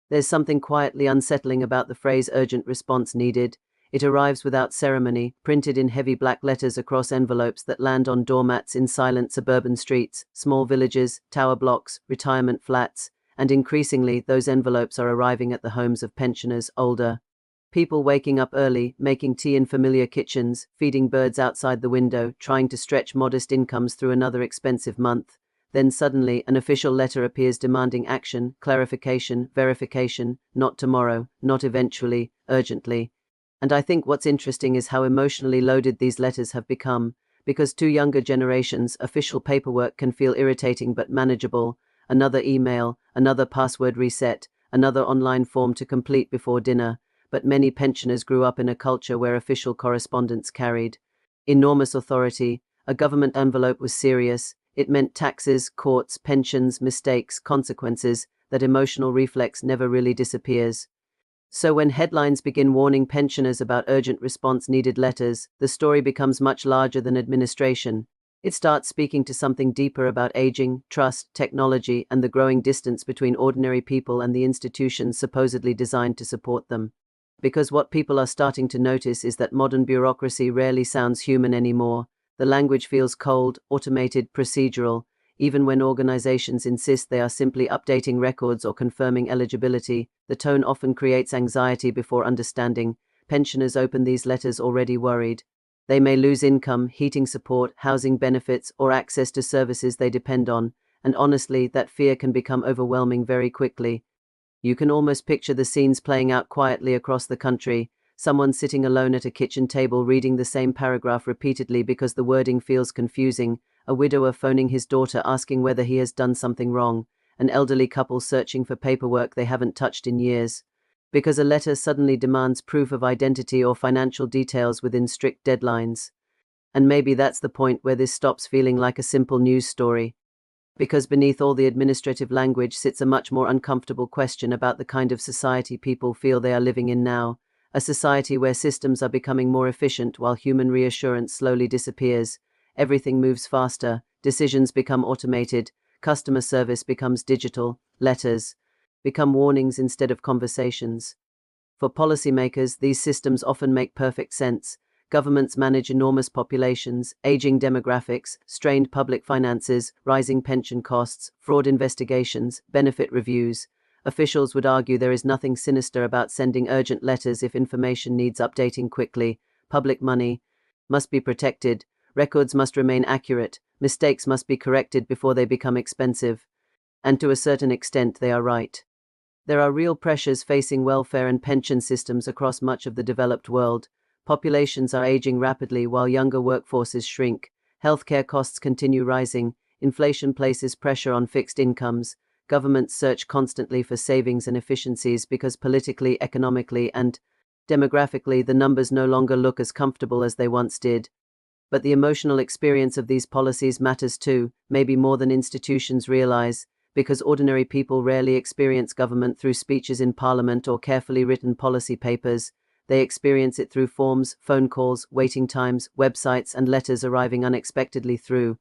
There's something quietly unsettling about the phrase urgent response needed. It arrives without ceremony, printed in heavy black letters across envelopes that land on doormats in silent suburban streets, small villages, tower blocks, retirement flats, and increasingly those envelopes are arriving at the homes of pensioners, older people waking up early, making tea in familiar kitchens, feeding birds outside the window, trying to stretch modest incomes through another expensive month. Then suddenly, an official letter appears demanding action, clarification, verification, not tomorrow, not eventually, urgently. And I think what's interesting is how emotionally loaded these letters have become, because to younger generations, official paperwork can feel irritating but manageable. Another email, another password reset, another online form to complete before dinner. But many pensioners grew up in a culture where official correspondence carried enormous authority. A government envelope was serious. It meant taxes, courts, pensions, mistakes, consequences. That emotional reflex never really disappears. So when headlines begin warning pensioners about urgent response needed letters, the story becomes much larger than administration. It starts speaking to something deeper about aging, trust, technology, and the growing distance between ordinary people and the institutions supposedly designed to support them. Because what people are starting to notice is that modern bureaucracy rarely sounds human anymore. The language feels cold, automated, procedural. Even when organizations insist they are simply updating records or confirming eligibility, the tone often creates anxiety before understanding. Pensioners open these letters already worried. They may lose income, heating support, housing benefits, or access to services they depend on, and honestly, that fear can become overwhelming very quickly. You can almost picture the scenes playing out quietly across the country. Someone sitting alone at a kitchen table reading the same paragraph repeatedly because the wording feels confusing. A widower phoning his daughter asking whether he has done something wrong. An elderly couple searching for paperwork they haven't touched in years. Because a letter suddenly demands proof of identity or financial details within strict deadlines. And maybe that's the point where this stops feeling like a simple news story. Because beneath all the administrative language sits a much more uncomfortable question about the kind of society people feel they are living in now. A society where systems are becoming more efficient while human reassurance slowly disappears. Everything moves faster, decisions become automated, customer service becomes digital, letters become warnings instead of conversations. For policymakers, these systems often make perfect sense. Governments manage enormous populations, aging demographics, strained public finances, rising pension costs, fraud investigations, benefit reviews. Officials would argue there is nothing sinister about sending urgent letters if information needs updating quickly. Public money must be protected. Records must remain accurate. Mistakes must be corrected before they become expensive. And to a certain extent, they are right. There are real pressures facing welfare and pension systems across much of the developed world. Populations are aging rapidly while younger workforces shrink. Healthcare costs continue rising. Inflation places pressure on fixed incomes. Governments search constantly for savings and efficiencies because politically, economically, and demographically the numbers no longer look as comfortable as they once did. But the emotional experience of these policies matters too, maybe more than institutions realize, because ordinary people rarely experience government through speeches in parliament or carefully written policy papers. They experience it through forms, phone calls, waiting times, websites, and letters arriving unexpectedly through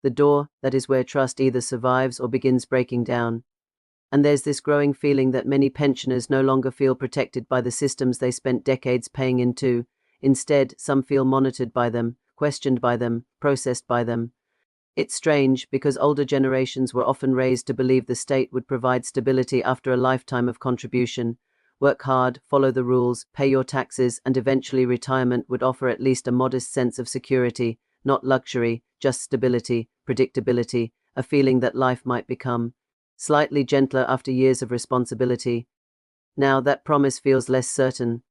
the door. That is where trust either survives or begins breaking down. And there's this growing feeling that many pensioners no longer feel protected by the systems they spent decades paying into. Instead, some feel monitored by them, questioned by them, processed by them. It's strange, because older generations were often raised to believe the state would provide stability after a lifetime of contribution. Work hard, follow the rules, pay your taxes, and eventually retirement would offer at least a modest sense of security, not luxury, just stability, predictability, a feeling that life might become slightly gentler after years of responsibility. Now that promise feels less certain.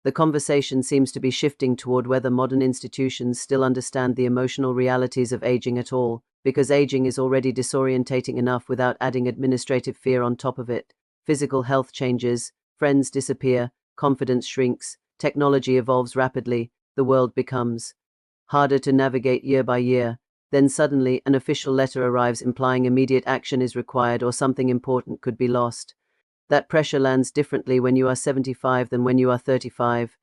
The conversation seems to be shifting toward whether modern institutions still understand the emotional realities of aging at all, because aging is already disorientating enough without adding administrative fear on top of it. Physical health changes, friends disappear, confidence shrinks, technology evolves rapidly, the world becomes harder to navigate year by year. Then suddenly, an official letter arrives implying immediate action is required or something important could be lost. That pressure lands differently when you are 75 than when you are 35.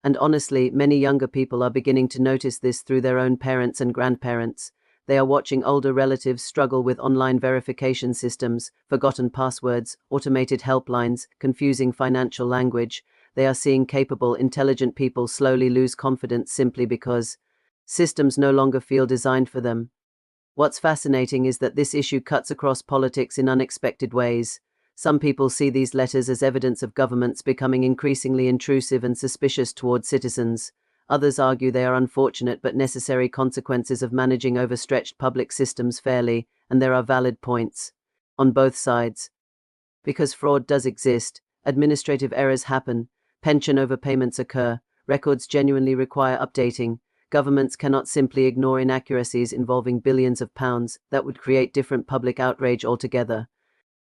And honestly, many younger people are beginning to notice this through their own parents and grandparents. They are watching older relatives struggle with online verification systems, forgotten passwords, automated helplines, confusing financial language. They are seeing capable, intelligent people slowly lose confidence simply because systems no longer feel designed for them. What's fascinating is that this issue cuts across politics in unexpected ways. Some people see these letters as evidence of governments becoming increasingly intrusive and suspicious toward citizens. Others argue they are unfortunate but necessary consequences of managing overstretched public systems fairly, and there are valid points on both sides. Because fraud does exist, administrative errors happen, pension overpayments occur, records genuinely require updating. Governments cannot simply ignore inaccuracies involving billions of pounds that would create different public outrage altogether.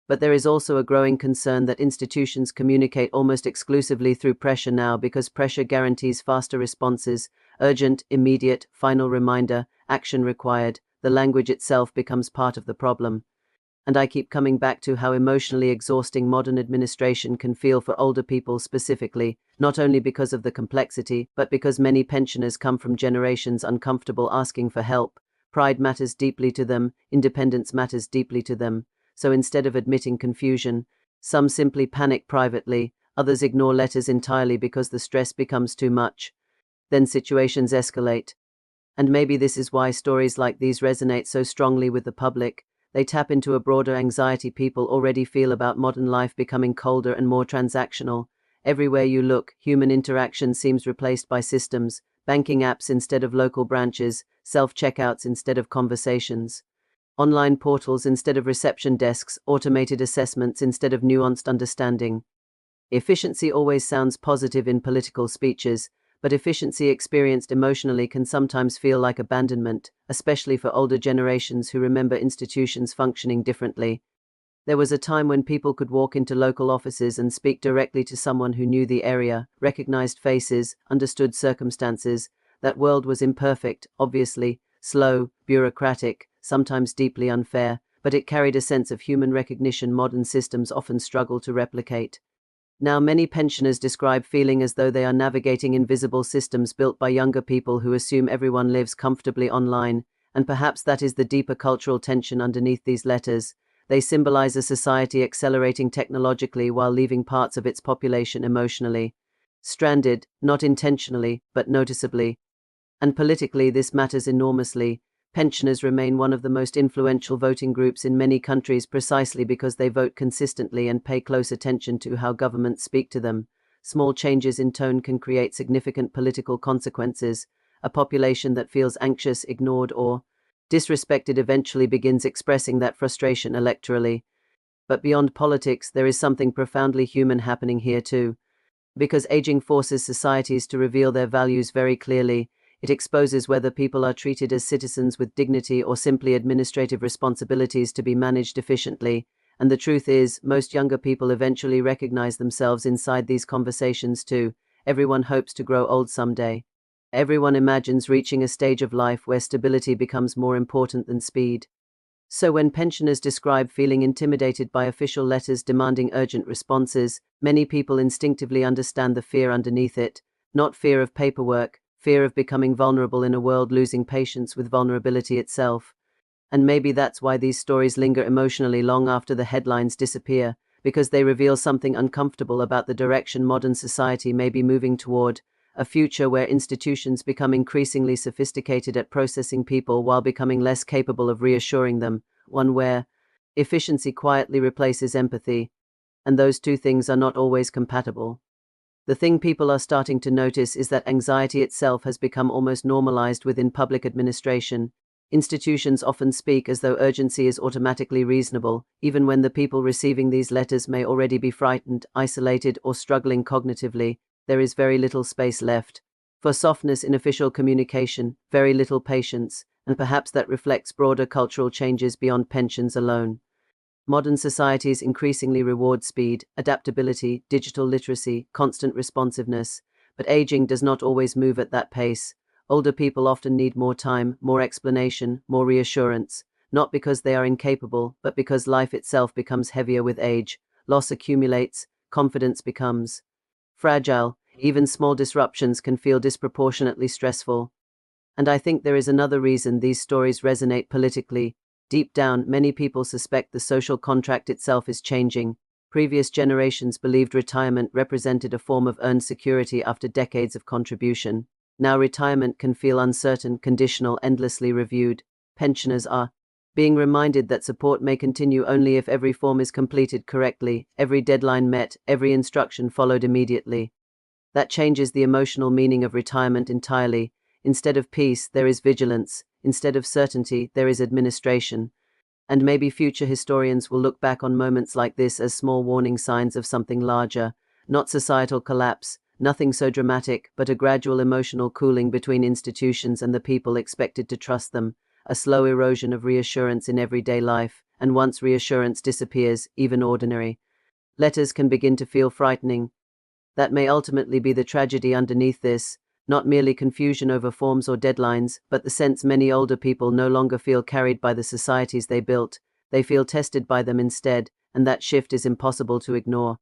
But there is also a growing concern that institutions communicate almost exclusively through pressure now because pressure guarantees faster responses, urgent, immediate, final reminder, action required. The language itself becomes part of the problem. And I keep coming back to how emotionally exhausting modern administration can feel for older people specifically, not only because of the complexity, but because many pensioners come from generations uncomfortable asking for help. Pride matters deeply to them, independence matters deeply to them. So instead of admitting confusion, some simply panic privately, others ignore letters entirely because the stress becomes too much. Then situations escalate. And maybe this is why stories like these resonate so strongly with the public. They tap into a broader anxiety people already feel about modern life becoming colder and more transactional. Everywhere you look, human interaction seems replaced by systems, banking apps instead of local branches, self-checkouts instead of conversations, online portals instead of reception desks, automated assessments instead of nuanced understanding. Efficiency always sounds positive in political speeches, but efficiency experienced emotionally can sometimes feel like abandonment, especially for older generations who remember institutions functioning differently. There was a time when people could walk into local offices and speak directly to someone who knew the area, recognized faces, understood circumstances. That world was imperfect, obviously, slow, bureaucratic, sometimes deeply unfair, but it carried a sense of human recognition modern systems often struggle to replicate. Now, many pensioners describe feeling as though they are navigating invisible systems built by younger people who assume everyone lives comfortably online, and perhaps that is the deeper cultural tension underneath these letters. They symbolize a society accelerating technologically while leaving parts of its population emotionally stranded, not intentionally, but noticeably. And politically, this matters enormously. Pensioners remain one of the most influential voting groups in many countries precisely because they vote consistently and pay close attention to how governments speak to them. Small changes in tone can create significant political consequences. A population that feels anxious, ignored, or disrespected eventually begins expressing that frustration electorally. But beyond politics, there is something profoundly human happening here too. Because aging forces societies to reveal their values very clearly, it exposes whether people are treated as citizens with dignity or simply administrative responsibilities to be managed efficiently. And the truth is, most younger people eventually recognize themselves inside these conversations too. Everyone hopes to grow old someday. Everyone imagines reaching a stage of life where stability becomes more important than speed. So when pensioners describe feeling intimidated by official letters demanding urgent responses, many people instinctively understand the fear underneath it. Not fear of paperwork, fear of becoming vulnerable in a world losing patience with vulnerability itself. And maybe that's why these stories linger emotionally long after the headlines disappear, because they reveal something uncomfortable about the direction modern society may be moving toward, a future where institutions become increasingly sophisticated at processing people while becoming less capable of reassuring them, one where efficiency quietly replaces empathy, and those two things are not always compatible. The thing people are starting to notice is that anxiety itself has become almost normalized within public administration. Institutions often speak as though urgency is automatically reasonable, even when the people receiving these letters may already be frightened, isolated, or struggling cognitively. There is very little space left for softness in official communication, very little patience, and perhaps that reflects broader cultural changes beyond pensions alone. Modern societies increasingly reward speed, adaptability, digital literacy, constant responsiveness, but aging does not always move at that pace. Older people often need more time, more explanation, more reassurance, not because they are incapable, but because life itself becomes heavier with age. Loss accumulates, confidence becomes fragile. Even small disruptions can feel disproportionately stressful. And I think there is another reason these stories resonate politically. Deep down, many people suspect the social contract itself is changing. Previous generations believed retirement represented a form of earned security after decades of contribution. Now retirement can feel uncertain, conditional, endlessly reviewed. Pensioners are being reminded that support may continue only if every form is completed correctly, every deadline met, every instruction followed immediately. That changes the emotional meaning of retirement entirely. Instead of peace, there is vigilance. Instead of certainty, there is administration. And maybe future historians will look back on moments like this as small warning signs of something larger, not societal collapse, nothing so dramatic, but a gradual emotional cooling between institutions and the people expected to trust them, a slow erosion of reassurance in everyday life, and once reassurance disappears, even ordinary letters can begin to feel frightening. That may ultimately be the tragedy underneath this, not merely confusion over forms or deadlines, but the sense many older people no longer feel carried by the societies they built, they feel tested by them instead, and that shift is impossible to ignore.